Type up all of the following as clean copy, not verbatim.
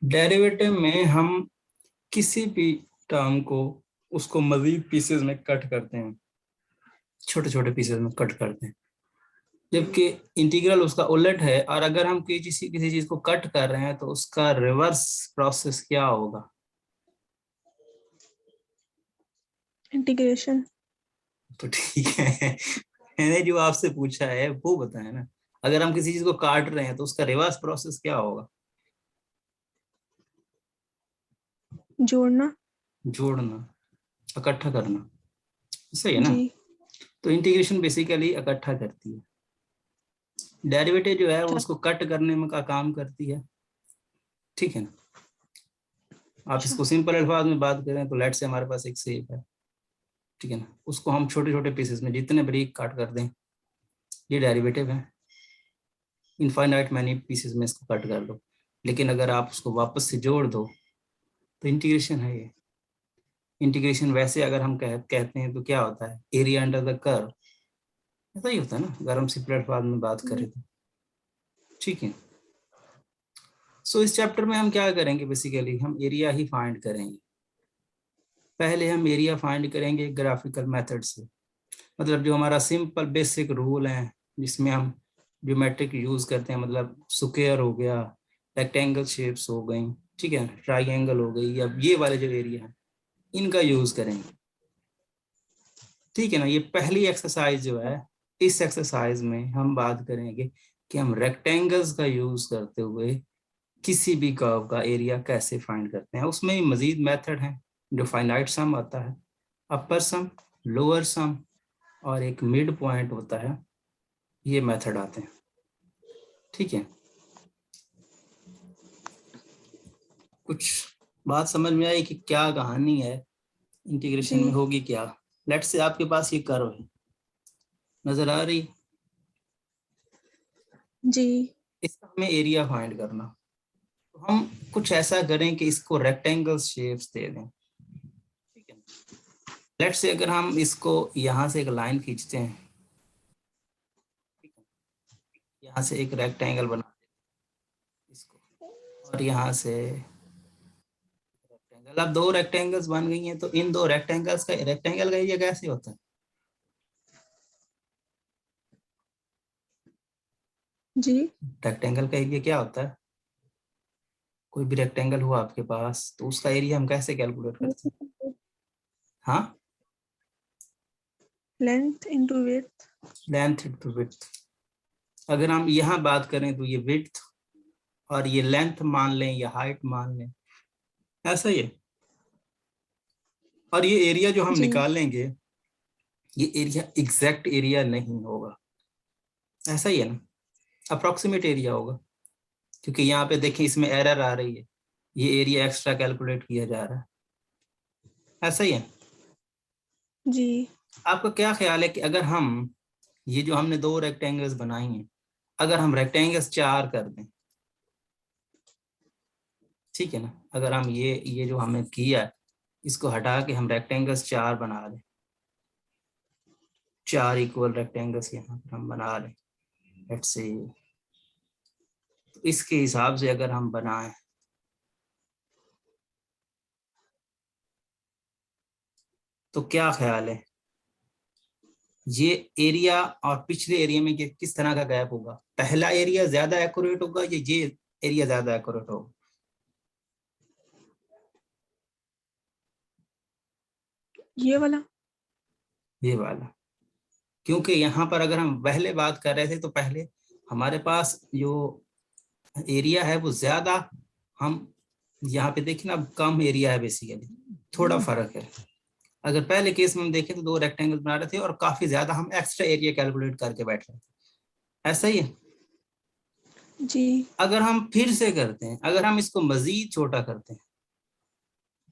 Derivative में हम किसी भी टर्म को उसको मजीद पीसेस में कट करते हैं, छोटे छोटे पीसेस में कट करते हैं, जबकि इंटीग्रल उसका उलट है। और अगर हम किसी किसी चीज को कट कर रहे हैं तो उसका रिवर्स प्रोसेस क्या होगा? इंटीग्रेशन। तो ठीक है, मैंने जो आपसे पूछा है वो बताया ना। अगर हम किसी चीज को काट रहे हैं तो उसका रिवर्स प्रोसेस क्या होगा? जोड़ना। जोड़ना, इकट्ठा करना। सही है ना? जी। तो इंटीग्रेशन बेसिकली इकट्ठा करती है, डेरिवेटिव जो है वो अच्छा। उसको कट करने में का काम करती है। ठीक है ना? आप अच्छा। इसको सिंपल अल्फाज में बात करें तो लेट से हमारे पास एक सेब है, ठीक है ना, उसको हम छोटे छोटे पीसेस में जितने बारीक काट कर दें, ये डेरिवेटिव है। इनफाइनाइट मैनी पीसेस में इसको कट कर दो, लेकिन अगर आप उसको वापस से जोड़ दो तो इंटीग्रेशन है ये। इंटीग्रेशन वैसे अगर हम कहते हैं तो क्या होता है, एरिया अंडर द कर्व। ऐसा ही होता है ना अगर हम सिंपल अल्फाज में बात करें तो। ठीक है। सो इस चैप्टर में हम क्या करेंगे, बेसिकली हम एरिया ही फाइंड करेंगे। पहले हम एरिया फाइंड करेंगे ग्राफिकल मेथड से, मतलब जो हमारा सिंपल बेसिक रूल है जिसमें हम ज्योमेट्रिक यूज करते हैं, मतलब स्क्वायर हो गया, रेक्टेंगल शेप्स हो गई, ठीक है, ट्राइंगल हो गई, या ये वाले जो एरिया है इनका यूज करेंगे। ठीक है ना? ये पहली एक्सरसाइज जो है, इस एक्सरसाइज में हम बात करेंगे कि हम रेक्टेंगल्स का यूज करते हुए किसी भी कर्व का एरिया कैसे फाइंड करते हैं। उसमें ही मजीद मेथड है, जो फाइनाइट सम आता है, अपर सम, लोअर सम, और एक मिड पॉइंट होता है, ये मेथड आते हैं। ठीक है, कुछ बात समझ में आई कि क्या कहानी है, इंटीग्रेशन जी। में होगी क्या? लेट्स से आपके पास ये कर्व है, नजर आ रही, जी। इसका हमें एरिया फाइंड करना। तो हम कुछ ऐसा करें कि इसको रेक्टेंगल शेप्स दे दें। ठीक है, लेट्स से अगर हम इसको यहाँ से एक लाइन खींचते हैं, ठीक है, यहाँ से एक रेक्टेंगल बना दें इसको, और यहाँ से रेक्टेंगल, अब दो रेक्टेंगल्स बन गई हैं, तो इन दो रेक्टेंगल्स का रेक्टेंगल का एरिया कैसे होता है? जी। रेक्टेंगल का एरिया क्या होता है? कोई भी रेक्टेंगल हुआ आपके पास तो उसका एरिया हम कैसे कैलकुलेट करते हैं? हाँ, length into width. Length into width. अगर हम यहाँ बात करें तो ये विड्थ, और ये लेंथ मान लें या हाइट मान लें, ऐसा ही है। और ये एरिया जो हम जी। निकालेंगे, ये एरिया एग्जैक्ट एरिया नहीं होगा, ऐसा ही है ना, अप्रोक्सीमेट एरिया होगा। क्योंकि यहाँ पे देखें इसमें एरर आ रही है, ये एरिया एक्स्ट्रा कैलकुलेट किया जा रहा है, ऐसा ही है। जी। आपका क्या ख्याल है कि अगर हम ये जो हमने दो रेक्टेंगल्स बनाई हैं, अगर हम रेक्टेंगल्स चार कर दें, ठीक है ना, अगर हम ये जो हमने किया है इसको हटा के हम रेक्टेंगल्स चार बना दें, चार इक्वल रेक्टेंगल्स यहाँ पर हम बना लें, लेट्स से, तो इसके हिसाब से अगर हम बनाएं तो क्या ख्याल है, ये एरिया और पिछले एरिया में किस तरह का गैप होगा? पहला एरिया ज्यादा एक्यूरेट होगा या ये एरिया ज्यादा एक्यूरेट होगा? ये वाला। ये वाला, क्योंकि यहाँ पर अगर हम पहले बात कर रहे थे तो पहले हमारे पास जो एरिया है वो ज्यादा, हम यहाँ पे देखें ना, अब कम एरिया है बेसिकली, थोड़ा फर्क है। अगर पहले केस में हम देखें तो दो रेक्टेंगल बना रहे थे और काफी ज्यादा हम एक्स्ट्रा एरिया कैलकुलेट करके बैठ रहे थे, ऐसा ही है। जी। अगर हम फिर से करते हैं, अगर हम इसको मजीद छोटा करते हैं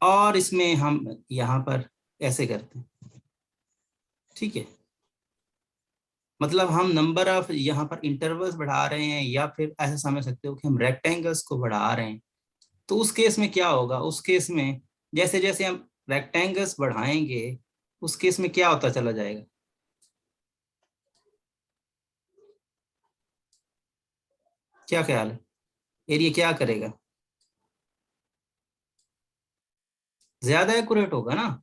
और इसमें हम यहाँ पर ऐसे करते हैं, ठीक है, मतलब हम नंबर ऑफ यहाँ पर इंटरवल्स बढ़ा रहे हैं, या फिर ऐसा समझ सकते हो कि हम रेक्टेंगल्स को बढ़ा रहे हैं, तो उस केस में क्या होगा? उस केस में जैसे जैसे हम रेक्टेंगल्स बढ़ाएंगे उस केस में क्या होता चला जाएगा? क्या ख्याल है, एरिया क्या करेगा? ज्यादा एक्यूरेट होगा ना,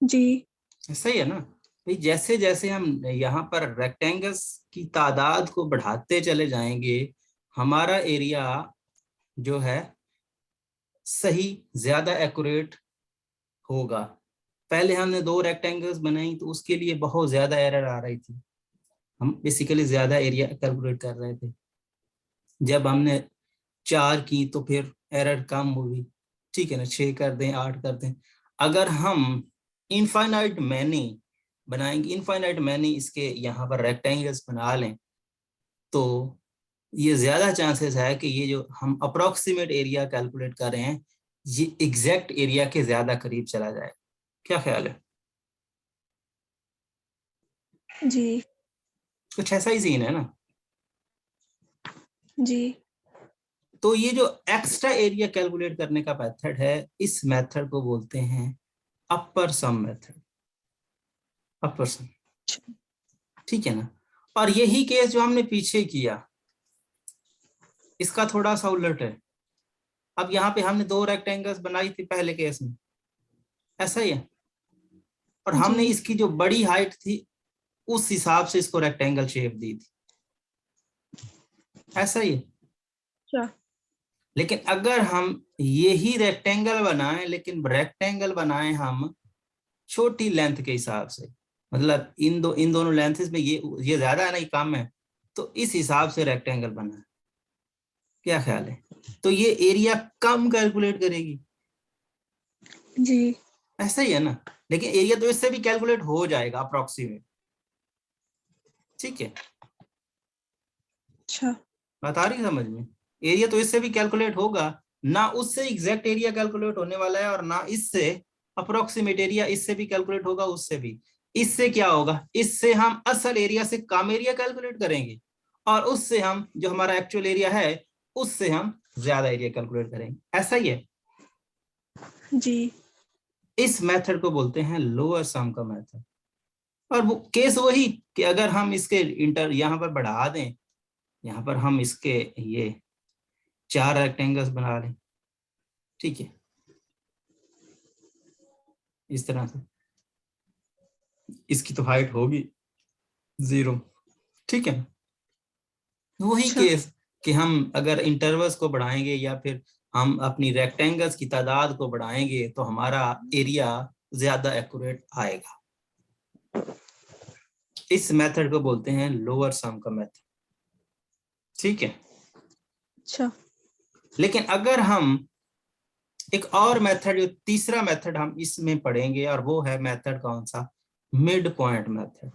जी सही है ना भाई। जैसे जैसे हम यहाँ पर रेक्टेंगल्स की तादाद को बढ़ाते चले जाएंगे, हमारा एरिया जो है सही ज्यादा एक्यूरेट होगा। पहले हमने 2 रेक्टेंगल्स बनाई तो उसके लिए बहुत ज्यादा एरर आ रही थी, हम बेसिकली ज्यादा एरिया कैलकुलेट कर रहे थे। जब हमने 4 की तो फिर एरर कम हुई, ठीक है ना, 6 कर दें 8 कर दें। अगर हम इनफाइनाइट मैनी बनाएंगे, इनफाइनाइट मैनी इसके यहाँ पर रेक्टेंगल्स बना लें, तो ये ज्यादा चांसेस है कि ये जो हम अप्रोक्सीमेट एरिया कैलकुलेट कर रहे हैं ये एग्जैक्ट एरिया के ज्यादा करीब चला जाए। क्या ख्याल है? जी कुछ ऐसा ही सीन है ना। जी तो ये जो एक्स्ट्रा एरिया कैलकुलेट करने का मेथड है, इस मेथड को बोलते हैं अपर सम मेथड, अपर सम, ठीक है ना। और यही केस जो हमने पीछे किया इसका थोड़ा सा उलट है। अब यहाँ पे हमने 2 रेक्टेंगल्स बनाई थी पहले केस में, ऐसा ही है, और हमने जी इसकी जो बड़ी हाइट थी उस हिसाब से इसको रेक्टेंगल शेप दी थी, ऐसा ही है। अच्छा लेकिन अगर हम यही रेक्टेंगल बनाएं, लेकिन रेक्टेंगल बनाएं हम छोटी लेंथ के हिसाब से, मतलब इन दोनों लेंथेस में ये ज्यादा है ना, ये कम है, तो इस हिसाब से रेक्टेंगल बनाए। क्या ख्याल है? तो ये एरिया कम कैलकुलेट करेगी, जी ऐसा ही है ना। लेकिन एरिया तो इससे भी कैलकुलेट हो जाएगा अप्रोक्सीमेट, ठीक है। अच्छा बात आ रही है समझ में? एरिया तो इससे भी कैलकुलेट होगा ना, उससे एग्जैक्ट एरिया कैलकुलेट होने वाला है, और ना इससे अप्रोक्सीमेट एरिया, इससे भी कैलकुलेट होगा, उससे भी। इससे क्या होगा, इससे हम असल एरिया से कम एरिया कैलकुलेट करेंगे, और उससे हम जो हमारा एक्चुअल एरिया है उससे हम ज्यादा एरिया कैलकुलेट करेंगे, ऐसा ही है। जी इस मेथड को बोलते हैं लोअर सम का मेथड। और वो केस वही कि अगर हम इसके इंटर यहाँ पर बढ़ा दें, यहाँ पर हम इसके ये 4 रेक्टेंगल्स बना लें, ठीक है, इस तरह से, इसकी तो हाइट होगी 0, ठीक है। वही अच्छा केस कि हम अगर इंटरवल्स को बढ़ाएंगे या फिर हम अपनी रेक्टेंगल्स की तादाद को बढ़ाएंगे तो हमारा एरिया ज्यादा एक्यूरेट आएगा। इस मेथड को बोलते हैं लोअर सम का मेथड, ठीक है। अच्छा लेकिन अगर हम एक और मेथड, जो तीसरा मेथड हम इसमें पढ़ेंगे, और वो है मेथड कौन सा, मिड पॉइंट मेथड,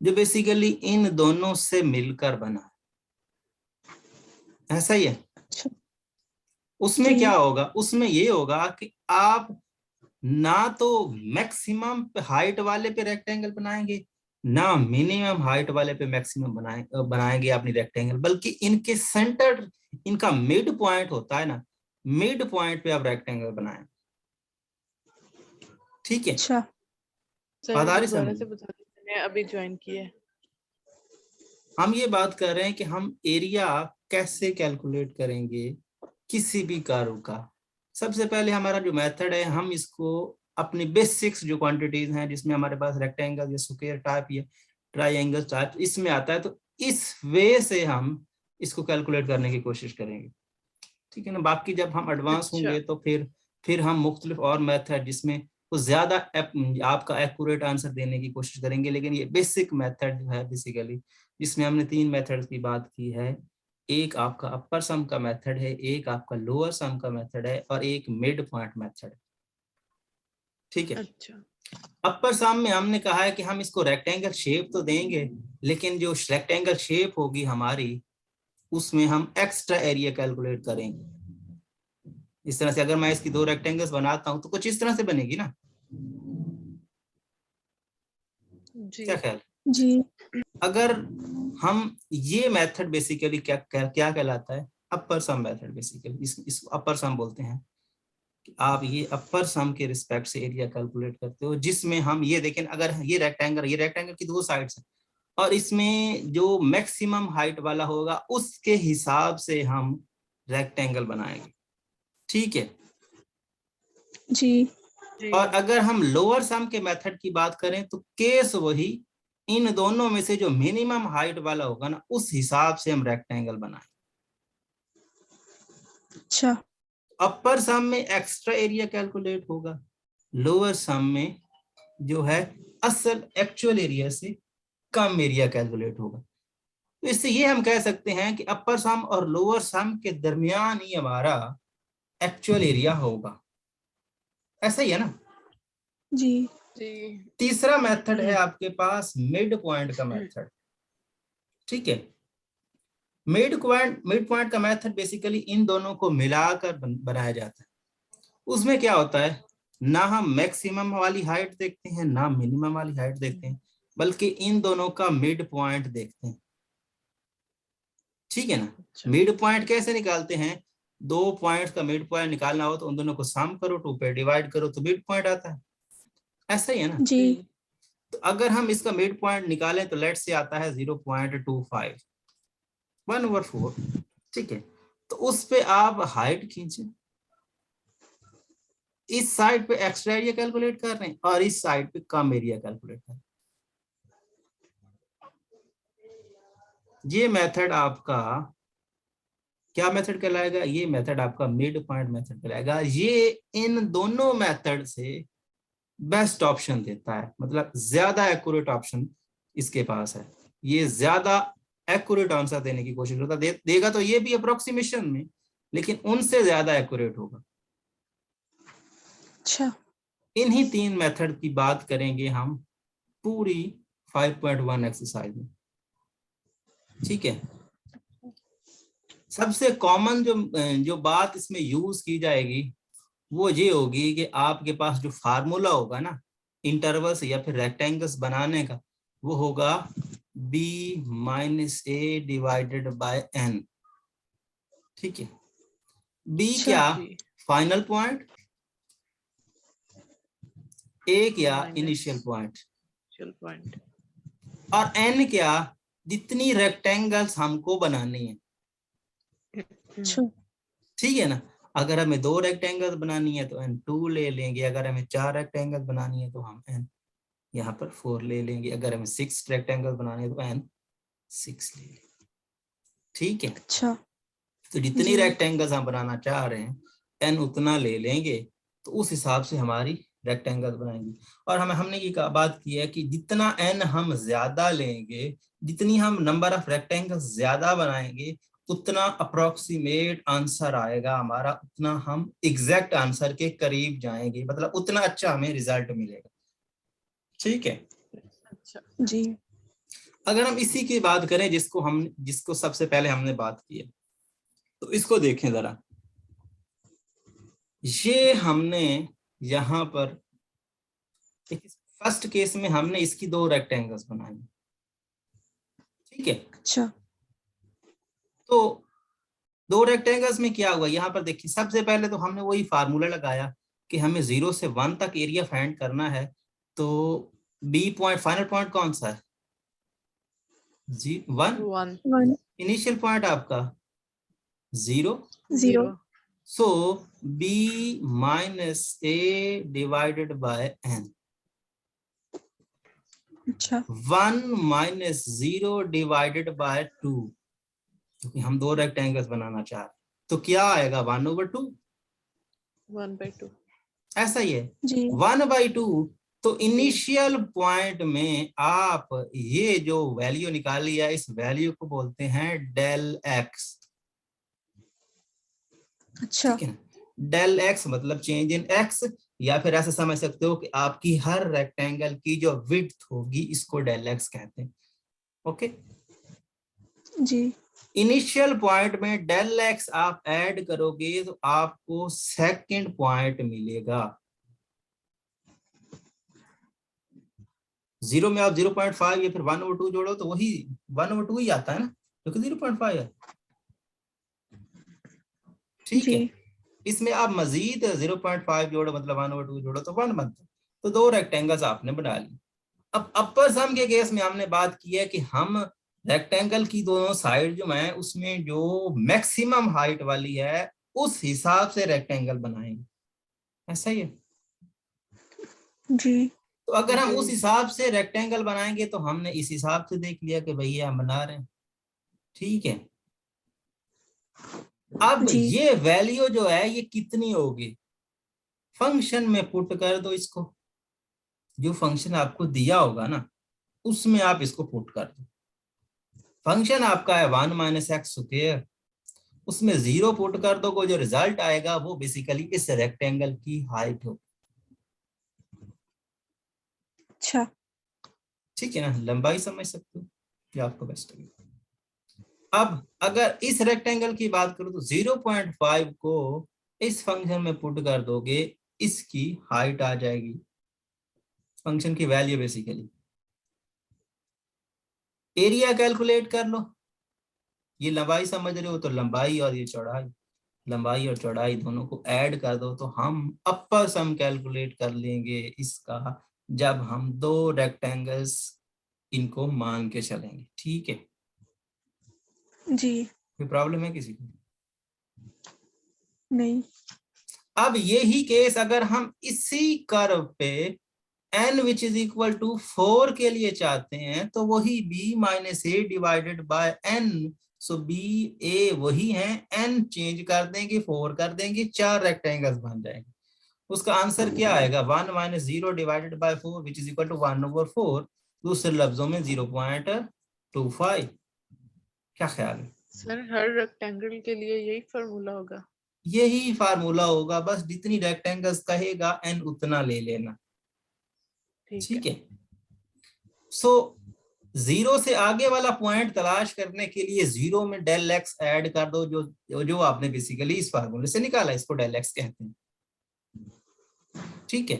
जो बेसिकली इन दोनों से मिलकर बना है, ऐसा ही है। अच्छा उसमें क्या जी होगा, उसमें ये होगा कि आप ना तो मैक्सिमम हाइट वाले पे रेक्टेंगल बनाएंगे, ना मिनिमम हाइट वाले पे मैक्सिमम बनाएंगे अपनी रेक्टेंगल, बल्कि इनके सेंटर, इनका मिड पॉइंट होता है ना, मिड पॉइंट पे आप रेक्टेंगल बनाएं, ठीक है। अच्छा बात सर आ रही दोबारा समझ से में? बता दीजिए, मैंने अभी ज्वाइन किया है। हम ये बात कर रहे हैं कि हम एरिया कैसे कैलकुलेट करेंगे किसी भी कर्व का। सबसे पहले हमारा जो मेथड है, हम इसको अपनी बेसिक्स जो क्वांटिटीज हैं, जिसमें हमारे पास रेक्टेंगल या स्क्वायर टाइप या ट्राइंगल टाइप इसमें आता है, तो इस वे से हम इसको कैलकुलेट करने की कोशिश करेंगे, ठीक है ना। बाकी जब हम एडवांस अच्छा होंगे तो फिर हम मुख्तलिफ और मेथड जिसमें कुछ ज्यादा आपका एक्यूरेट आंसर देने की कोशिश करेंगे। लेकिन ये बेसिक मेथड जो है बेसिकली, जिसमें हमने 3 मेथड्स की बात की है, एक आपका अपर सम का मेथड है, एक आपका लोअर सम का मेथड है, और एक मिड पॉइंट मेथड है, ठीक है। अच्छा अपर सम में हमने कहा है कि हम इसको रेक्टेंगल शेप तो देंगे, लेकिन जो रेक्टेंगल शेप होगी हमारी, उसमें हम एक्स्ट्रा एरिया कैलकुलेट करेंगे। इस तरह से अगर मैं इसकी 2 रेक्टेंगल्स बनाता हूं तो कुछ इस तरह से बनेगी ना, जी क्या ख्याल? जी अगर हम ये मेथड बेसिकली क्या कहलाता है, अपर सम मेथड, बेसिकली इसको अपर सम बोलते हैं। कि आप ये अपर सम के रिस्पेक्ट से एरिया कैलकुलेट करते हो, जिसमें हम ये देखें, अगर ये रेक्टेंगल की 2 साइड्स हैं, और इसमें जो मैक्सिमम हाइट वाला होगा उसके हिसाब से हम रेक्टेंगल बनाएंगे, ठीक है। जी जी और अगर हम लोअर सम के मेथड की बात करें तो केस वही, इन दोनों में से जो मिनिमम हाइट वाला होगा ना उस हिसाब से हम रेक्टेंगल बनाएं। अच्छा अपर सम में एक्स्ट्रा एरिया कैलकुलेट होगा, लोअर सम में जो है असल एक्चुअल एरिया से कम एरिया कैलकुलेट होगा। तो इससे ये हम कह सकते हैं कि अपर सम और लोअर सम के दरमियान ही हमारा एक्चुअल एरिया होगा। ऐसा ही है ना। जी जी तीसरा मेथड है आपके पास मिड पॉइंट का मेथड। ठीक है, मिड पॉइंट का मेथड बेसिकली इन दोनों को मिलाकर बनाया जाता है। उसमें क्या होता है, ना हम मैक्सिमम वाली हाइट देखते हैं ना मिनिमम वाली हाइट देखते हैं, बल्कि इन दोनों का मिड पॉइंट देखते हैं। ठीक है ना। अच्छा मिड पॉइंट कैसे निकालते हैं, दो पॉइंट्स का मिड पॉइंट निकालना हो तो उन दोनों को सम करो, 2 पे डिवाइड करो तो मिड पॉइंट आता है। ऐसा ही है ना। जी जी तो अगर हम इसका मिड पॉइंट निकालें तो लेट से आता है 0.25, 1/4। ठीक है, तो उस पे आप हाइट खींचे, इस साइड पे एक्स्ट्रा एरिया कैलकुलेट कर रहे हैं और इस साइड पे कम एरिया कैलकुलेट कर रहे हैं। ये मेथड आपका क्या मेथड कहलाएगा, ये मेथड आपका मिड पॉइंट मेथड कहलाएगा। ये इन दोनों मेथड से बेस्ट ऑप्शन देता है, मतलब ज्यादा एक्यूरेट ऑप्शन इसके पास है। ये ज्यादा एक्यूरेट आंसर देने की कोशिश करता है, देगा तो ये भी अप्रोक्सीमेशन में, लेकिन उनसे ज्यादा एक्यूरेट होगा। अच्छा इन्हीं 3 मेथड की बात करेंगे हम पूरी 5.1 एक्सरसाइज में। ठीक है, सबसे कॉमन जो बात इसमें यूज की जाएगी वो ये होगी कि आपके पास जो फार्मूला होगा ना इंटरवल्स या फिर रेक्टेंगल्स बनाने का, वो होगा b - a divided by n। ठीक है, b अच्छा क्या, जी फाइनल पॉइंट, a क्या, माइनस इनिशियल पॉइंट, चल पॉइंट और n क्या, जितनी रेक्टेंगल्स हमको बनानी है। अच्छा ठीक है ना। अगर हमें 2 रेक्टेंगल्स बनानी है तो n2 ले लेंगे, अगर हमें 4 रेक्टेंगल्स बनानी है तो हम n यहाँ पर 4 ले लेंगे, अगर हमें 6 रेक्टेंगल्स बनाने हैं तो n6 ले लेंगे। ठीक है, अच्छा तो जितनी जी रेक्टेंगल्स हम बनाना चाह रहे हैं n उतना ले लेंगे, तो उस हिसाब से हमारी रेक्टेंगल्स बनाएंगे। और हमने ये बात की है कि जितना n हम ज्यादा लेंगे, जितनी हम नंबर ऑफ रेक्टेंगल्स ज्यादा बनाएंगे, उतना अप्रोक्सीमेट आंसर आएगा हमारा, उतना हम एग्जैक्ट आंसर के करीब जाएंगे, मतलब उतना अच्छा हमें रिजल्ट मिलेगा। ठीक है, अच्छा जी अगर हम इसी की बात करें जिसको सबसे पहले हमने बात की है, तो इसको देखें जरा। ये हमने यहां पर फर्स्ट केस में हमने इसकी 2 रेक्टेंगल्स बनाए। ठीक है, अच्छा तो 2 रेक्टेंगल्स में क्या हुआ, यहाँ पर देखिए सबसे पहले तो हमने वही फार्मूला लगाया कि हमें 0 से 1 तक एरिया फाइंड करना है। तो बी पॉइंट, फाइनल पॉइंट कौन सा है, 1। 1 1 इनिशियल पॉइंट आपका 0। 0 0 सो b - a divided by n, अच्छा 1 - 0 डिवाइडेड बाय 2, क्योंकि हम 2 रेक्टेंगल्स बनाना चाह रहे हैं। तो क्या आएगा 1/2, 1/2 ऐसा ही है जी 1/2। तो इनिशियल पॉइंट में आप ये जो वैल्यू निकाली है, इस वैल्यू को बोलते हैं डेल एक्स। अच्छा ठीक है ना, डेल एक्स मतलब चेंज इन एक्स, या फिर ऐसे समझ सकते हो कि आपकी हर रेक्टेंगल की जो विड्थ होगी इसको डेल एक्स कहते हैं। ओके, जी इनिशियल पॉइंट में डेल एक्स आप ऐड करोगे तो आपको सेकंड पॉइंट मिलेगा। 0 में आप 0.5 या फिर 1/2 जोड़ो तो वही 1/2 ही आता है ना, क्योंकि 0.5 है। ठीक जी है, इसमें आप मजीद 0.5 जोड़ो मतलब 1/2 जोड़ो तो 1 बनता है। तो 2 रेक्टेंगल्स आपने बना ली। अब अपर सम के केस में हमने बात की है कि हम रेक्टेंगल की दोनों साइड जो है उसमें जो मैक्सिमम हाइट वाली है उस हिसाब से रेक्टेंगल बनाएंगे, ऐसा ही है। जी तो अगर हम जी। उस हिसाब से रेक्टेंगल बनाएंगे तो हमने इस हिसाब से देख लिया कि भैया हम बना रहे हैं, ठीक है। अब जी ये वैल्यू जो है ये कितनी होगी, फंक्शन में पुट कर दो इसको, जो फंक्शन आपको दिया होगा ना उसमें आप इसको पुट कर दो। फंक्शन आपका है 1 माइनस एक्स स्क्वायर, उसमें 0 पुट कर दो, जो रिजल्ट आएगा वो बेसिकली इस रेक्टेंगल की हाइट होगी, अच्छा ठीक है ना। लंबाई समझ सकते हो, ये आपको बेस्ट लगे। अब अगर इस रेक्टेंगल की बात करूं तो 0.5 को इस फंक्शन में पुट कर दोगे, इसकी हाइट आ जाएगी, फंक्शन की वैल्यू बेसिकली। एरिया कैलकुलेट कर लो, ये लंबाई समझ रहे हो तो लंबाई और ये चौड़ाई, लंबाई और चौड़ाई दोनों को ऐड कर दो तो हम अपर सम कैलकुलेट कर लेंगे इसका, जब हम दो रेक्टेंगल्स इनको मान के चलेंगे, ठीक है। जी कोई प्रॉब्लम है किसी को? नहीं अब यही केस अगर हम इसी कर्व पे n which is equal to 4 के लिए चाहते हैं तो वही b minus A divided by n, so B A वही है, n चेंज कर देंगे 4 कर देंगे, 4 रेक्टेंगल्स बन जाएंगे। उसका आंसर क्या आएगा, 1 minus 0 divided by 4 which is equal to 1/4, दूसरे लफ्जों में 0.25। क्या ख्याल है? सर हर रेक्टेंगल के लिए यही फॉर्मूला होगा? यही फार्मूला होगा, बस जितनी रेक्टेंगल्स कहेगा n उतना ले लेना, ठीक है। सो जीरो से आगे वाला पॉइंट तलाश करने के लिए जीरो में डेल एक्स ऐड कर दो, जो आपने बेसिकली इस फार्मूले से निकाला, इसको डेल एक्स कहते हैं, ठीक है।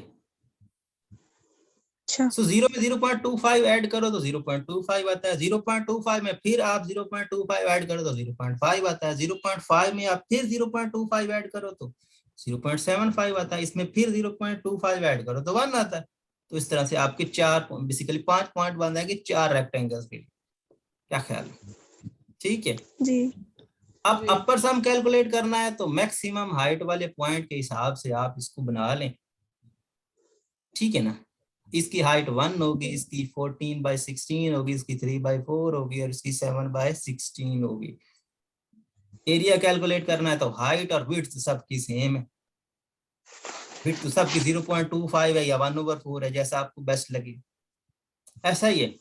अच्छा सो जीरो में 0.25 ऐड करो तो 0.25 आता है, 0.25 में फिर आप 0.25 ऐड करो तो 0.5 आता है, 0.5 में आप फिर 0.25 ऐड करो तो 0.75 आता है, इसमें फिर 0.25 ऐड करो तो 1 आता है। तो इस तरह से आपके चार बेसिकली 5 पॉइंट बन जाएंगे 4 रेक्टेंगल्स के लिए। क्या ख्याल है? ठीक है। जी अब जी। अपर सम कैलकुलेट करना है तो मैक्सिमम हाइट वाले पॉइंट के हिसाब से आप इसको बना लें, ठीक है ना। इसकी हाइट 1 होगी, इसकी 14/16 होगी, इसकी 3/4 होगी और इसकी 7/16 होगी। एरिया कैलकुलेट करना है तो हाइट और विड्थ सबकी सेम है, विड्थ तो सबकी 0.25 है या 1/4 है, जैसा आपको बेस्ट लगे, ऐसा ही है।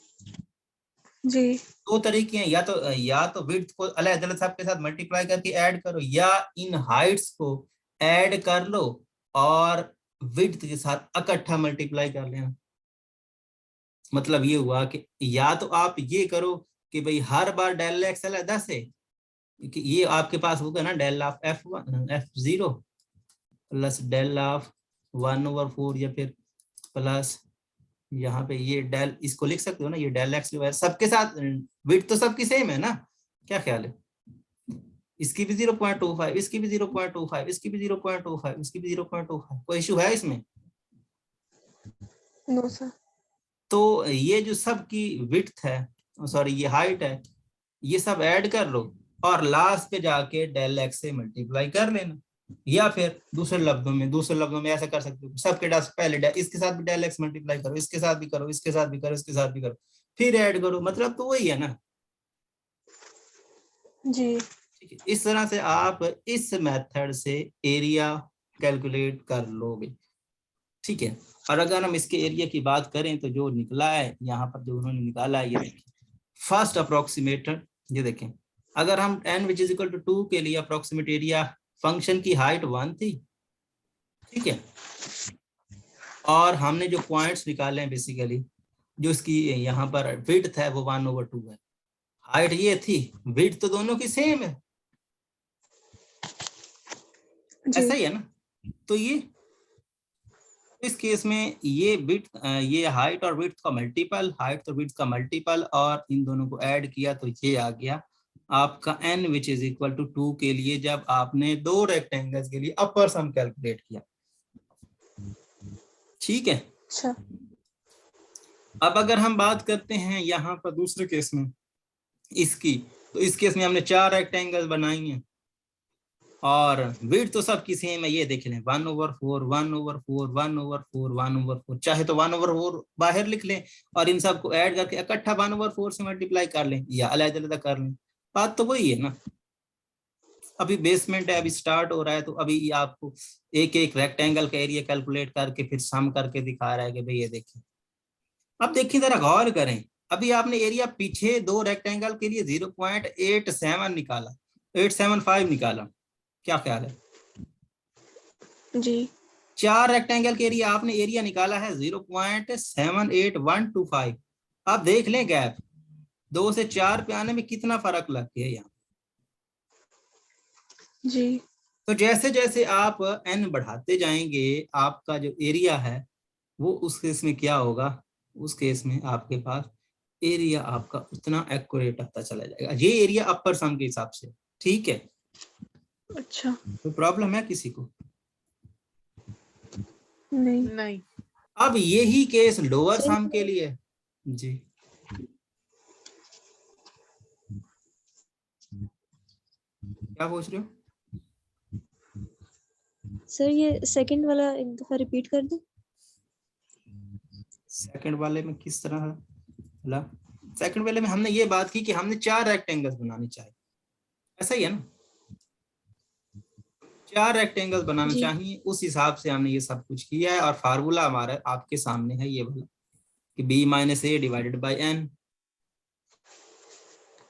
जी दो तरीके हैं, या तो विड्थ को अलग-अलग सबके साथ मल्टीप्लाई करके ऐड करो, या इन हाइट्स को ऐड कर लो और विड्थ के साथ इकट्ठा मल्टीप्लाई कर लेना। मतलब ये हुआ कि या तो आप ये करो कि भाई हर बार डेल एक्स अलग से, कि ये आपके पास होगा ना del of f0 plus del of 1/4, या फिर प्लस यहाँ पे ये डेल, इसको लिख सकते हो ना, ये डेल एक्स जो है सबके साथ विड्थ तो सबकी सेम है ना। क्या ख्याल है? इसकी भी 0.25, इसकी भी 0.25, इसकी भी 0.25, इसकी भी 0.25, कोई इशू है इसमें? नो सर तो ये जो सबकी विड्थ है, सॉरी ये हाइट है, ये सब ऐड कर लो और लास्ट पे जाके डेल एक्स से मल्टीप्लाई कर लेना, या फिर दूसरे लफ्जों में ऐसा कर सकते हो, सबके साथ पहले इसके साथ भी डेल एक्स मल्टीप्लाई करो, इसके साथ भी करो, इसके साथ भी करो, इसके साथ भी करो, फिर ऐड करो, मतलब तो वही है ना। जी ठीक है, इस तरह से आप इस मेथड से एरिया कैलकुलेट कर लोगे, ठीक है। और अगर हम इसके एरिया की बात करें तो जो निकला है यहाँ पर, जो उन्होंने निकाला है, ये देखिए फर्स्ट अप्रोक्सीमेटेड, ये देखें अगर हम n which is equal to 2 के लिए अप्रोक्सीमेट एरिया, फंक्शन की हाइट 1 थी, ठीक है, और हमने जो पॉइंट्स निकाले हैं बेसिकली, जो इसकी यहाँ पर विड्थ है वो 1/2 है, हाइट ये थी, विड्थ तो दोनों की सेम है, जी ऐसा ही है ना। तो ये इस केस में ये विड्थ, ये हाइट और विड्थ का मल्टीपल, हाइट और विड्थ का मल्टीपल, और इन दोनों को ऐड किया तो ये आ गया आपका n which is equal to 2 के लिए, जब आपने दो रेक्टेंगल्स के लिए अपर सम कैलकुलेट किया, ठीक है। अच्छा अब अगर हम बात करते हैं यहाँ पर दूसरे केस में इसकी, तो इस केस में हमने 4 रेक्टेंगल्स बनाई हैं, और विड्थ तो सबकी सेम है, ये देख लें 1/4 1/4 1/4 1/4, चाहे तो 1/4 बाहर लिख लें और इन सबको ऐड करके इकट्ठा 1/4 से मल्टीप्लाई कर लें या अलग-अलग कर लें, बात तो वही है ना। अभी बेसमेंट है, अभी स्टार्ट हो रहा है, तो अभी आपको एक एक रेक्टेंगल का एरिया कैलकुलेट करके फिर सम करके दिखा रहा है कि भाई ये देखिए। अब देखिए जरा गौर करें, अभी आपने एरिया पीछे दो रेक्टेंगल के लिए 0.87 निकाला, 875 निकाला, क्या ख्याल है? जी। 4 रेक्टेंगल के एरिया आपने एरिया निकाला है 0.78125। आप देख लें गैप 2 से 4 पे आने में कितना फर्क लग गया यहाँ। जी। तो जैसे जैसे आप n बढ़ाते जाएंगे आपका जो एरिया है वो उस केस में क्या होगा, उस केस में आपके पास एरिया आपका उतना एक्यूरेट आता चला जाएगा। ये एरिया अपर सम के हिसाब से, ठीक है। अच्छा। तो प्रॉब्लम है किसी को? नहीं। नहीं। अब यही केस लोअर सर सम के लिए। जी क्या पूछ रहे हो? सर ये सेकंड वाला एक दफा रिपीट कर दो। सेकंड वाले में किस तरह है? सेकंड वाले में हमने ये बात की कि हमने 4 रेक्टेंगल्स बनाने चाहिए, ऐसा ही है ना, 4 रेक्टेंगल्स बनाने जी। चाहिए, उस हिसाब से हमने ये सब कुछ किया है। और फार्मूला हमारा आपके सामने है ये वाला कि b - a divided by n।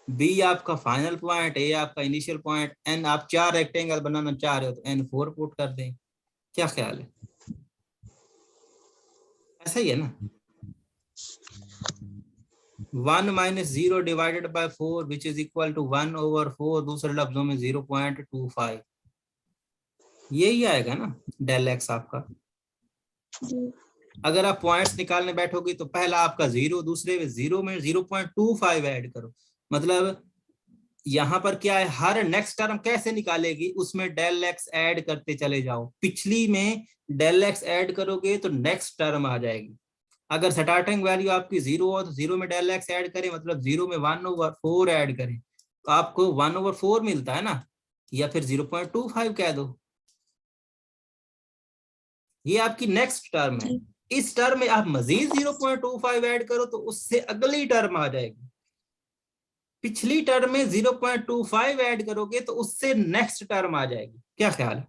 b आपका फाइनल पॉइंट, a आपका इनिशियल पॉइंट, n आप 4 रेक्टेंगल बनाना चाह रहे हो तो n 4 पुट कर दें, क्या ख्याल है? ऐसा ही है ना। 1 - 0 divided by 4 which is equal to 1/4, दूसरे लफ्जों में 0.25, यही आएगा ना डेल एक्स आपका। जी। अगर आप पॉइंट्स निकालने बैठोगे तो पहला आपका 0, दूसरे में 0 में 0.25 ऐड करो, मतलब यहाँ पर क्या है, हर नेक्स्ट टर्म कैसे निकालेगी, उसमें डेल एक्स ऐड करते चले जाओ। पिछली में डेल एक्स ऐड करोगे तो नेक्स्ट टर्म आ जाएगी। अगर स्टार्टिंग वैल्यू आपकी 0 हो तो 0 में डेल एक्स ऐड करें, मतलब 0 में 1/4 ऐड करें तो आपको 1/4 मिलता है ना, या फिर 0.25 कह दो। ये आपकी नेक्स्ट टर्म है। जी। इस टर्म में आप मजीद 0.25 ऐड करो तो उससे अगली टर्म आ जाएगी। पिछली टर्म में 0.25 ऐड करोगे तो उससे नेक्स्ट टर्म आ जाएगी, क्या ख्याल है?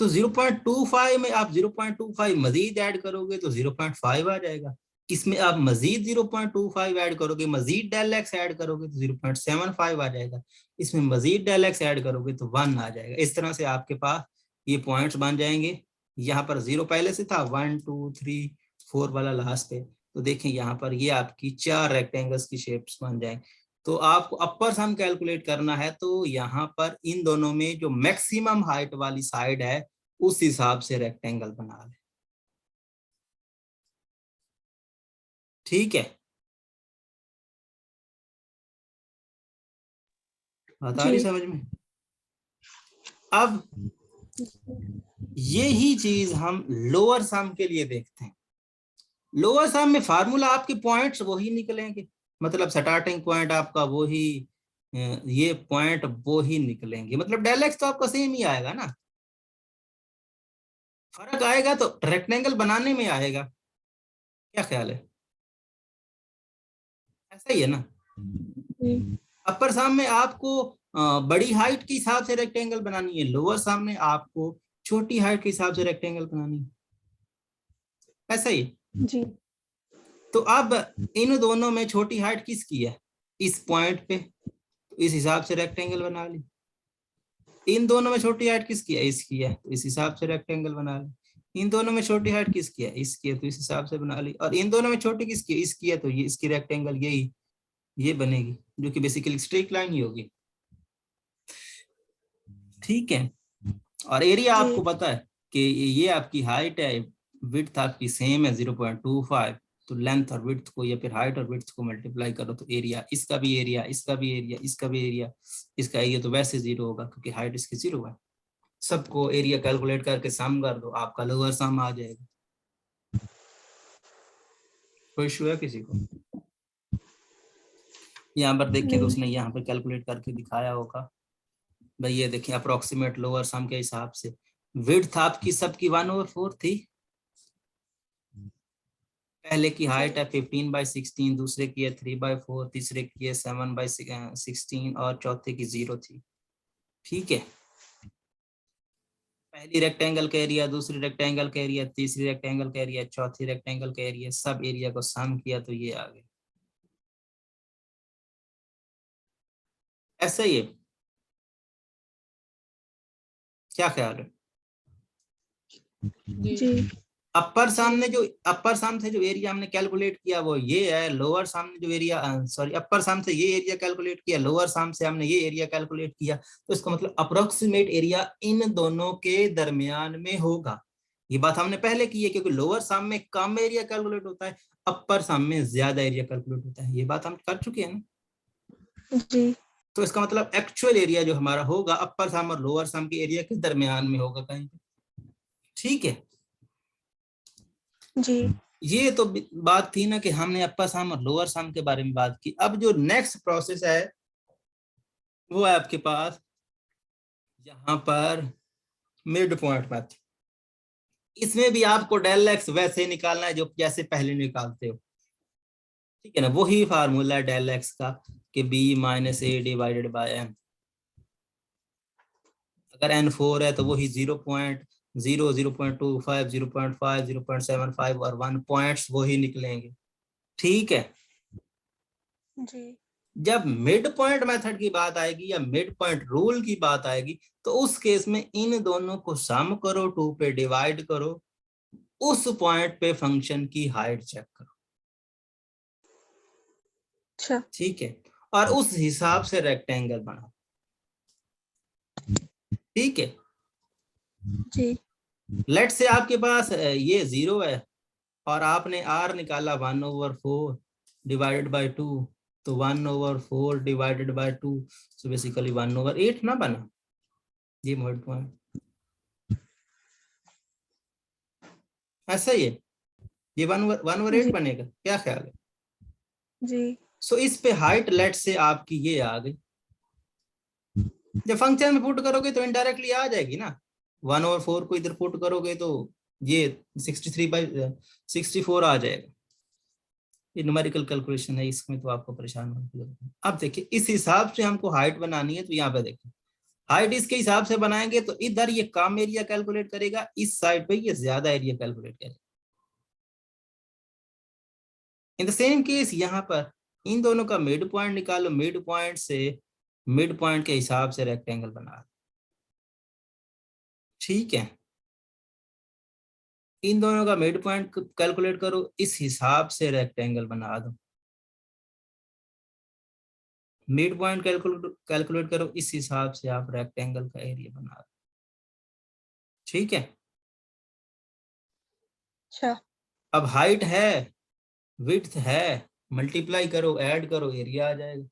तो 0.25 में आप 0.25 मजीद ऐड करोगे तो 0.5 आ जाएगा। इसमें आप मजीद 0.25 ऐड करोगे, मजीद डेल एक्स ऐड करोगे तो 0.75 आ जाएगा। इसमें मजीद डेल एक्स ऐड करोगे तो 1 आ जाएगा। इस तरह से आपके पास ये पॉइंट्स बन जाएंगे। यहाँ पर 0 पहले से था, 1 2 3 4 वाला लास्ट है, तो देखें यहाँ पर ये आपकी 4 रेक्टेंगल्स की शेप्स बन जाएंगे। तो आपको अपर सम कैलकुलेट करना है तो यहाँ पर इन दोनों में जो मैक्सिमम हाइट वाली साइड है उस हिसाब से रेक्टेंगल बना ले, ठीक है। बात आ रही जी। समझ में? अब यही चीज हम लोअर सम के लिए देखते हैं। लोअर सम में फार्मूला आपके पॉइंट्स वही निकलेंगे, मतलब स्टार्टिंग पॉइंट आपका वही, ये पॉइंट वो ही निकलेंगे, मतलब डेल एक्स तो आपका सेम ही आएगा ना। फर्क आएगा तो रेक्टेंगल बनाने में आएगा, क्या ख्याल है? ऐसा ही है ना। जी। अपर सम में आपको बड़ी हाइट के हिसाब से रेक्टेंगल बनानी है, लोअर सम में आपको छोटी हाइट के हिसाब से रेक्टेंगल बनानी है, ऐसा ही। जी। तो अब इन दोनों में छोटी हाइट किसकी है, इस पॉइंट पे, तो इस हिसाब से रेक्टेंगल बना ली। इन दोनों में छोटी हाइट किसकी है, इसकी है, तो इस हिसाब से रेक्टेंगल बना ली। इन दोनों में छोटी हाइट किसकी है, इसकी है, तो इस हिसाब से बना ली। और इन दोनों में छोटी किसकी है, इसकी है, तो ये इसकी रेक्टेंगल यही ये बनेगी, जो कि बेसिकली स्ट्रेट लाइन ही होगी, ठीक है। और एरिया आपको पता है कि ये आपकी हाइट है, विड्थ आपकी सेम है 0.25, तो लेंथ और विड्थ को या फिर हाइट और विड्थ को मल्टीप्लाई करो तो एरिया, इसका भी एरिया, इसका भी एरिया, इसका भी एरिया, इसका एरिया तो वैसे 0 होगा क्योंकि हाइट इसकी 0 है। सबको एरिया कैलकुलेट करके सम कर दो, आपका लोअर सम आ जाएगा। कोई इशू है किसी को? यहाँ पर देखिए तो नहीं। उसने यहाँ पर कैलकुलेट करके दिखाया होगा भाई। ये देखिए अप्रोक्सीमेट लोअर सम के हिसाब से विड्थ आपकी सबकी 1/4 थी। पहले की हाइट है 15/16, दूसरे की है 3/4, तीसरे की है 7/16 और चौथे की 0 थी। ठीक है, पहली रेक्टेंगल का एरिया, दूसरी रेक्टेंगल का एरिया, तीसरी रेक्टेंगल का एरिया, चौथी रेक्टेंगल का एरिया, सब एरिया को सम किया तो ये आ गया। ऐसा ही है, क्या ख्याल है? जी जी। अपर साम से जो एरिया हमने कैलकुलेट किया वो ये है, लोअर साम ने जो एरिया सॉरी अपर साम से ये एरिया कैलकुलेट किया, लोअर साम से हमने ये एरिया कैलकुलेट किया, तो इसका मतलब अप्रोक्सीमेट एरिया इन दोनों के दरमियान में होगा। ये बात हमने पहले की है, क्योंकि लोअर साम में कम एरिया कैलकुलेट होता है, अपर साम में ज्यादा एरिया कैलकुलेट होता है। ये बात हम कर चुके हैं ना। जी। तो इसका मतलब एक्चुअल एरिया जो हमारा होगा अपर साम और लोअर साम के एरिया के दरमियान में होगा कहीं पे। ठीक है, जी। ये तो बात थी ना कि हमने अपर सम और लोअर सम के बारे में बात की। अब जो नेक्स्ट प्रोसेस है वो है आपके पास यहाँ पर मिड पॉइंट मैथड। इसमें भी आपको डेल एक्स वैसे ही निकालना है जो जैसे पहले निकालते हो। ठीक है ना, वही फार्मूला है डेल एक्स का कि b - a divided by n। अगर n 4 है तो वही 0.0, 0.25, 0.5, 0.75 और 1 पॉइंट्स वही निकलेंगे। ठीक है, जी। जब मिड पॉइंट मेथड की बात आएगी या मिड पॉइंट रूल की बात आएगी तो उस केस में इन दोनों को सम करो, 2 पे डिवाइड करो, उस पॉइंट पे फंक्शन की हाइट चेक करो। अच्छा। ठीक है, और उस हिसाब से रेक्टेंगल बनाओ। ठीक है, जी। लेट से आपके पास ये 0 है और आपने r निकाला 1/4 डिवाइडेड बाय 2, तो 1/4 डिवाइडेड बाय 2, सो बेसिकली 1/8 ना बना ये मिड पॉइंट। ऐसा ही है, ये 1/8 जी। बनेगा, क्या ख्याल है? जी। सो इस पे हाइट लेट से आपकी ये आ गई। जब फंक्शन में पुट करोगे तो इनडायरेक्टली आ जाएगी ना, 1/4 को इधर पुट करोगे तो ये 63/64 आ जाएगा। ये न्यूमेरिकल कैलकुलेशन है, इसमें तो आपको परेशान होने की जरूरत नहीं। अब देखिए इस हिसाब से हमको हाइट बनानी है, तो यहाँ पे देखिए हाइट इसके हिसाब से बनाएंगे तो इधर ये कम एरिया कैलकुलेट करेगा, इस साइड पे ये ज्यादा एरिया कैलकुलेट करेगा। इन द सेम केस यहाँ पर इन दोनों का मिड पॉइंट निकालो, मिड पॉइंट से मिड पॉइंट के हिसाब से रेक्टेंगल बना दो। ठीक है, इन दोनों का मिड पॉइंट कैलकुलेट करो, इस हिसाब से रेक्टेंगल बना दो। मिड पॉइंट कैलकुलेट करो, इस हिसाब से आप रेक्टेंगल का एरिया बना दो। ठीक है, अच्छा। अब हाइट है, विड्थ है, मल्टीप्लाई करो, ऐड करो, एरिया आ जाएगा।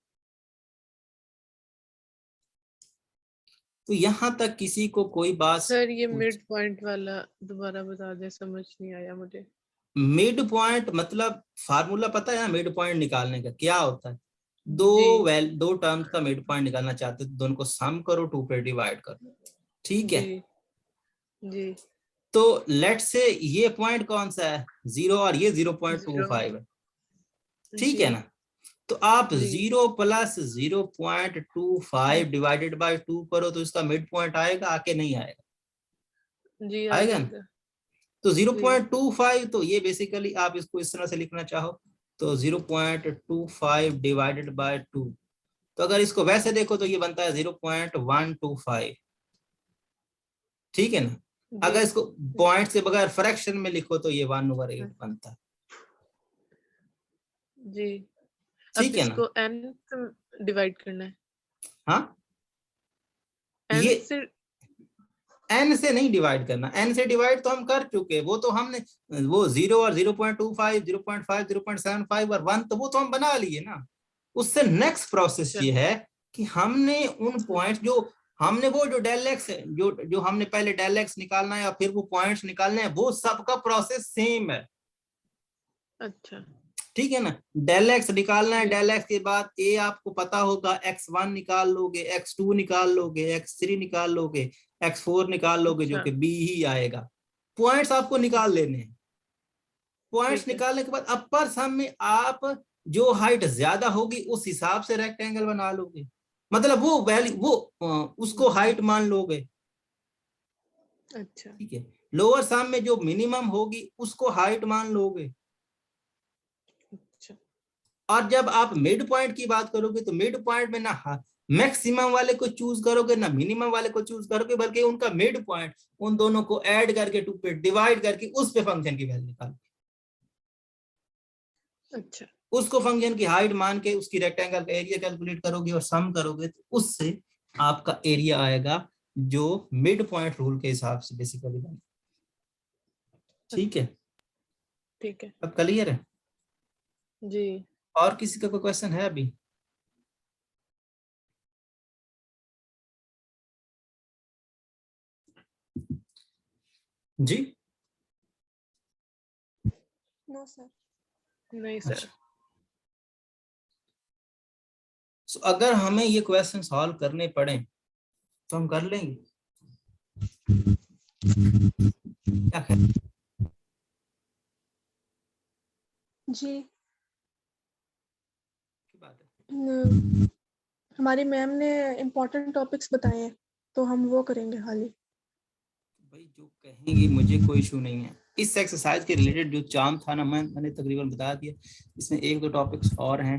तो यहां तक किसी को कोई बात? सर ये मिड पॉइंट वाला दोबारा बता दे, समझ नहीं आया मुझे। मिड पॉइंट मतलब फार्मूला पता है ना मिड पॉइंट निकालने का क्या होता है? जी दो टर्म्स का मिड पॉइंट निकालना चाहते हो तो दोनों को सम करो, 2 पे डिवाइड करो। ठीक है, जी जी। तो लेट से ये पॉइंट कौन सा है? 0 और ये 0.25 है। ठीक जी है ना, तो आप जी 0 + 0.25 डिवाइडेड बाय 2 करो तो इसका मिड पॉइंट आएगा, आके नहीं आएगा? जी आ आएगा ना? जाएगा। तो जी 0.25, तो ये बेसिकली आप इसको इस तरह से लिखना चाहो तो 0.25 डिवाइडेड बाय 2, तो अगर इसको वैसे देखो तो ये बनता है 0.125। ठीक है ना, जी अगर इसको पॉइंट से बगैर फ्रैक्शन में लिखो तो ये 1/8 बनता है। जी। अब ठीक है ना, इसको n से डिवाइड करना है। हाँ n ये से n से नहीं डिवाइड करना, n से डिवाइड तो हम कर चुके, वो तो हमने वो 0 और 0.25, 0.5, 0.75 और 1 तो वो तो हम बना लिए ना। उससे नेक्स्ट प्रोसेस ये है कि हमने उन पॉइंट्स जो डेल एक्स जो हमने पहले डेल एक्स निकालना है या फिर वो पॉइंट्स निकालने हैं, वो सबका प्रोसेस सेम है। अच्छा ठीक है ना। डेल एक्स निकालना है, डेल एक्स के बाद ए आपको पता होगा, x1 निकाल लोगे, x2 निकाल लोगे, x3 निकाल लोगे, x4 निकाल लोगे, जो अच्छा। कि बी ही आएगा। पॉइंट्स आपको निकाल लेने हैं। पॉइंट्स ठीक है। निकालने के बाद अपर सम में आप जो हाइट ज्यादा होगी उस हिसाब से रेक्टेंगल बना लोगे, मतलब वो वैल्यू वो उसको हाइट मान लोगे। अच्छा। ठीक है। लोअर सम में जो मिनिमम होगी उसको हाइट मान लोगे। अच्छा। और जब आप मिड पॉइंट की बात करोगे तो मिड पॉइंट में ना मैक्सिमम वाले को चूज करोगे ना मिनिमम वाले को चूज करोगे, बल्कि उनका मिड पॉइंट, उन दोनों को ऐड करके टू पे डिवाइड करके उस पे फंक्शन की वैल्यू निकालो। अच्छा। उसको फंक्शन की हाइट मान के उसकी रेक्टेंगल का एरिया कैलकुलेट करोगे और सम करोगे तो उससे आपका एरिया आएगा जो मिड पॉइंट रूल के हिसाब से बेसिकली बने। ठीक है, ठीक है। अब क्लियर है। जी। और किसी का कोई क्वेश्चन है अभी? जी नो सर। नहीं सर। अच्छा। So, अगर हमें ये क्वेश्चन सॉल्व करने पड़े तो हम कर लेंगे, क्या ख्याल? जी। की बात है। हमारी मैम ने इम्पोर्टेंट टॉपिक्स बताए हैं तो हम वो करेंगे खाली। भाई जो कहेंगे मुझे कोई इशू नहीं है। इस एक्सरसाइज के रिलेटेड जो चार्म था ना, मैंने तकरीबन बता दिया। इसमें एक दो टॉपिक्स और हैं।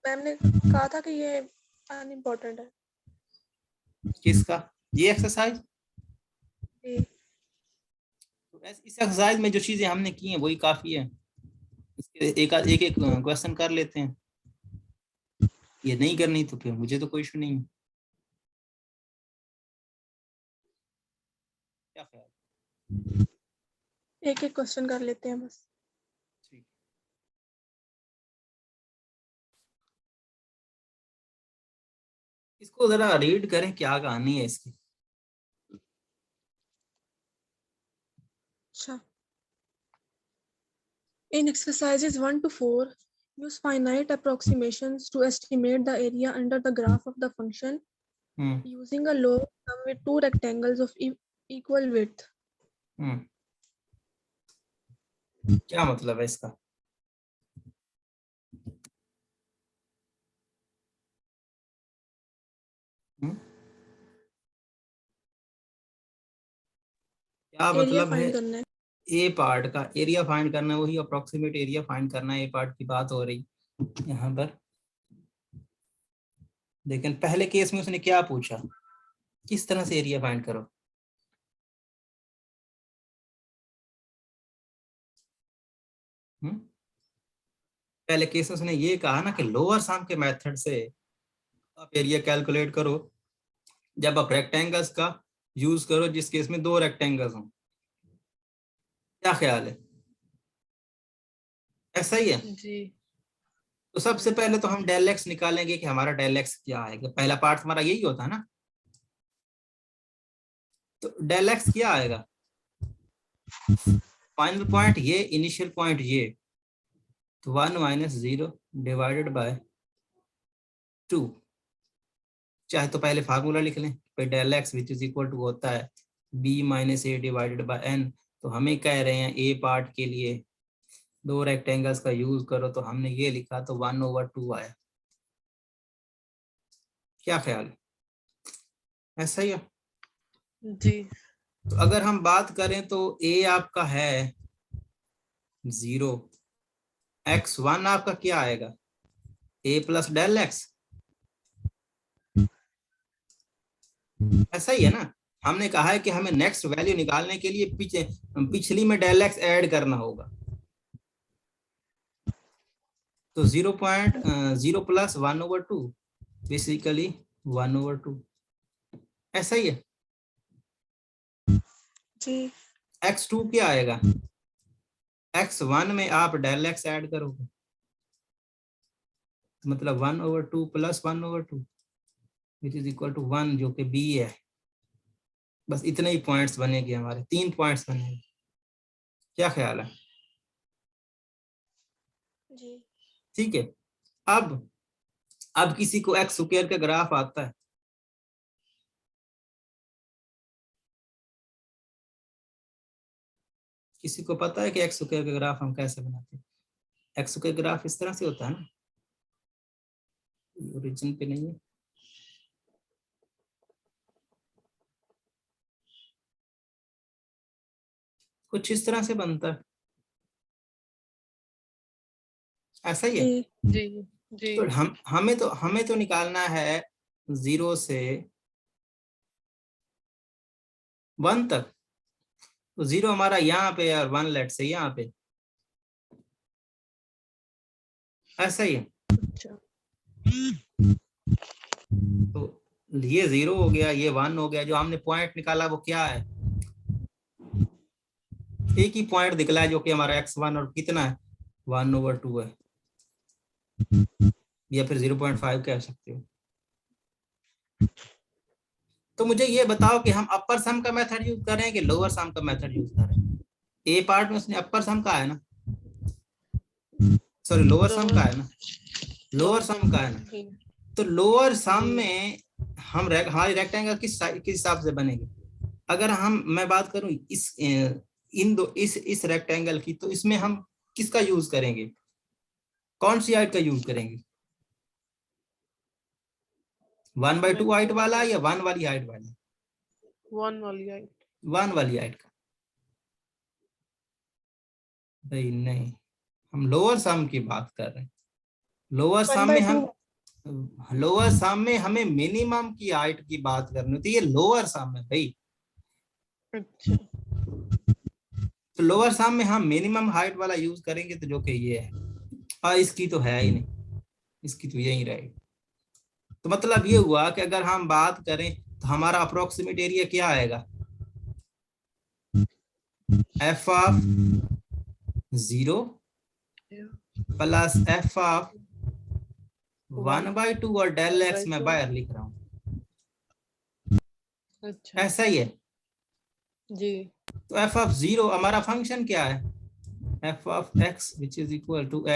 मैम ने कहा था कि ये अनइम्पोर्टेंट है। किसका? ये एक्सरसाइज? जी। इस एक्सरसाइज में जो चीजें हमने की हैं वही काफी है। एक एक क्वेश्चन कर लेते हैं। ये नहीं करनी तो फिर मुझे तो कोई इशू नहीं है। क्या ख्याल? एक एक क्वेश्चन कर लेते हैं बस। ठीक। इसको जरा रीड करें, क्या कहानी है इसकी। अच्छा। In exercises 1 to 4, use finite approximations to estimate the area under the graph of the function using a log sum with two rectangles of equal width. क्या मतलब है इसका? क्या एरिया मतलब है? फाइंड करना है। ए पार्ट का एरिया फाइंड करना है, वही अप्रोक्सीमेट एरिया फाइंड करना है। ए पार्ट की बात हो रही यहाँ पर। लेकिन पहले केस में उसने क्या पूछा, किस तरह से एरिया फाइंड करो? पहले केस में उसने ये कहा ना कि लोअर सम के मेथड से आप एरिया कैलकुलेट करो जब आप रेक्टेंगल्स का यूज करो, जिस केस में दो रेक्टेंगल्स हों। क्या ख्याल है? ऐसा ही है। जी। तो सबसे पहले तो हम डेल एक्स निकालेंगे कि हमारा डेल एक्स क्या आएगा। पहला पार्ट हमारा यही होता है ना। तो डेल एक्स क्या आएगा? फाइनल पॉइंट ये, इनिशियल पॉइंट ये, तो 1 माइनस 0 डिवाइडेड बाय 2। चाहे तो पहले फार्मूला लिख लें, फिर del x which is equal to होता है b minus A divided by n. तो हमें कह रहे हैं ए पार्ट के लिए दो रेक्टेंगल्स का यूज करो, तो हमने ये लिखा तो 1/2 आया। क्या ख्याल है? ऐसा ही है। जी। तो अगर हम बात करें तो ए आपका है 0, x1 आपका क्या आएगा? ए प्लस डेल एक्स। ऐसा ही है ना। हमने कहा है कि हमें नेक्स्ट वैल्यू निकालने के लिए पिछली में डेल एक्स ऐड करना होगा। तो 0.0 प्लस 1/2 बेसिकली 1/2। ऐसा ही है। जी। x2 क्या आएगा? x1 में आप डेल एक्स ऐड करोगे, मतलब 1/2 plus 1/2 which is equal to 1, जो कि b है। बस इतने ही पॉइंट्स बनेंगे हमारे, 3 पॉइंट्स बनेंगे। क्या ख्याल है? जी ठीक है। अब किसी को एक्स स्क्वायर का ग्राफ आता है? किसी को पता है कि एक्स स्क्वायर का ग्राफ हम कैसे बनाते हैं? एक्स स्क्वायर ग्राफ इस तरह से होता है ना, ओरिजिन पे नहीं है। कुछ इस तरह से बनता है, ऐसा ही है। जी जी जी तो हमें तो निकालना है 0 से 1 तक। तो 0 हमारा यहाँ पे और 1 लेट से यहाँ पे, ऐसा ही है। अच्छा तो ये 0 हो गया, ये 1 हो गया। जो हमने पॉइंट निकाला वो क्या है? एक ही पॉइंट निकला है जो कि हमारा x1 और कितना है 1/2 है, या फिर 0.5 कह सकते हो। तो मुझे ये बताओ कि हम अपर सम का मेथड यूज कर रहे हैं कि लोअर सम का मेथड यूज कर रहे हैं? ए पार्ट में उसने अपर सम का है ना, सॉरी लोअर सम का है ना, लोअर सम का है ना। तो लोअर सम में हम हमारी रेक्टेंगल किस हिसाब से बनेगी? अगर मैं बात करूं इस रेक्टेंगल की, तो इसमें हम किसका यूज करेंगे? कौन सी हाइट का यूज करेंगे? 1/2 हाइट वाला या 1 वाली हाइट वाला? 1 वाली हाइट। 1 वाली हाइट का? भाई नहीं, हम लोअर सम की बात कर रहे हैं। लोअर सम में हमें मिनिमम की हाइट की बात करनी होती है। ये लोअर सम है भाई। अच्छा तो लोअर सम में हम मिनिमम हाइट वाला यूज करेंगे, तो जो कि ये है, और इसकी तो है ही नहीं, इसकी तो यही रहेगी। तो मतलब ये हुआ कि अगर हम बात करें तो हमारा अप्रोक्सीमेट एरिया क्या आएगा? f of 0 plus f of 1/2 और डेल x मैं बाहर लिख रहा हूँ, अच्छा ऐसा ही है। जी तो f ऑफ 0 हमारा फंक्शन क्या है? f of x which is equal to f